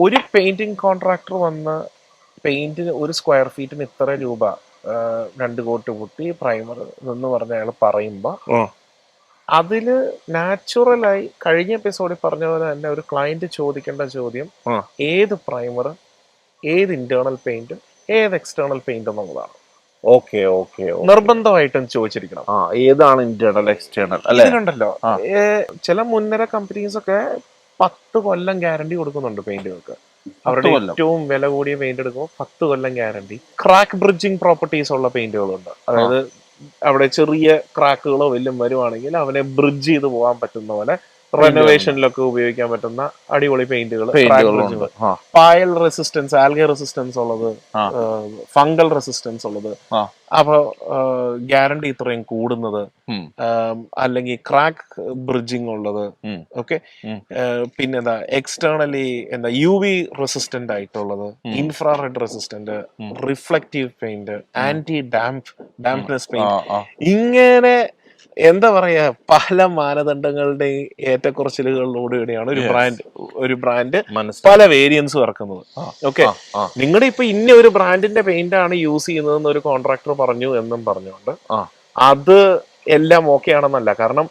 ഒരു painting contractor വന്ന് പെയിന്റിന് ഒരു സ്ക്വയർ ഫീറ്റിന് ഇത്ര രൂപ, 2 കോട്ട് പുട്ടി പ്രൈമർ എന്ന് പറഞ്ഞ അയാൾ പറയുമ്പോൾ അതില് നാച്ചുറലായി കഴിഞ്ഞ എപ്പിസോഡിൽ പറഞ്ഞ പോലെ തന്നെ ഒരു ക്ലയന്റ് ചോദിക്കേണ്ട ചോദ്യം ഏത് പ്രൈമർ, ഏത് ഇന്റേണൽ പെയിന്റ്, ഏത് എക്സ്റ്റേണൽ പെയിന്റ് എന്നുള്ളതാണ്. ഓക്കെ ഓക്കെ, നിർബന്ധമായിട്ടും ചോദിച്ചിരിക്കണം ഏതാണ് ഇന്റേണൽ എക്സ്റ്റേണൽ. ഇത് കണ്ടല്ലോ, ചില മുൻനിര കമ്പനീസ് ഒക്കെ 10 കൊല്ലം ഗ്യാരണ്ടി കൊടുക്കുന്നുണ്ട് പെയിന്റുകൾക്ക്. അവരുടെ ഏറ്റവും വില കൂടിയ പെയിന്റ് എടുക്കുമ്പോൾ 10 കൊല്ലം ഗ്യാരണ്ടി. ക്രാക്ക് ബ്രിഡ്ജിങ് പ്രോപ്പർട്ടീസ് ഉള്ള പെയിന്റുകളുണ്ട്. അതായത് അവിടെ ചെറിയ ക്രാക്കുകളോ വല്ലതും വരുവാണെങ്കിൽ അവനെ ബ്രിഡ്ജ് ചെയ്ത് പോകാൻ പറ്റുന്ന പോലെ റെനോവേഷനിലൊക്കെ ഉപയോഗിക്കാൻ പറ്റുന്ന അടിപൊളി പെയിന്റുകൾ. പായൽ റെസിസ്റ്റൻസ്, ആൽഗെ റെസിസ്റ്റൻസ് ഉള്ളത്, ഫംഗൽ റെസിസ്റ്റൻസ് ഉള്ളത്. അപ്പൊ ഗ്യാരണ്ടി ഇത്രയും കൂടുന്നത്, അല്ലെങ്കിൽ ക്രാക്ക് ബ്രിഡ്ജിങ് ഉള്ളത്. ഓക്കെ, പിന്നെന്താ എക്സ്റ്റേണലി എന്താ UV റെസിസ്റ്റന്റ് ആയിട്ടുള്ളത്, infrared resistant, reflective paint, anti dampness paint. ഇങ്ങനെ എന്താ പറയാ, പല മാനദണ്ഡങ്ങളുടെയും ഏറ്റക്കുറച്ചിലുകളിലൂടെയാണ് ഒരു ബ്രാൻഡ് പല വേരിയൻസും ഇറക്കുന്നത്. ഓക്കെ, നിങ്ങളുടെ ഇപ്പൊ ഇന്ന ഒരു ബ്രാൻഡിന്റെ പെയിന്റ് ആണ് യൂസ് ചെയ്യുന്നതെന്ന് ഒരു കോൺട്രാക്ടർ പറഞ്ഞു എന്നും പറഞ്ഞുകൊണ്ട് അത് എല്ലാം ഓക്കെ ആണെന്നല്ല. കാരണം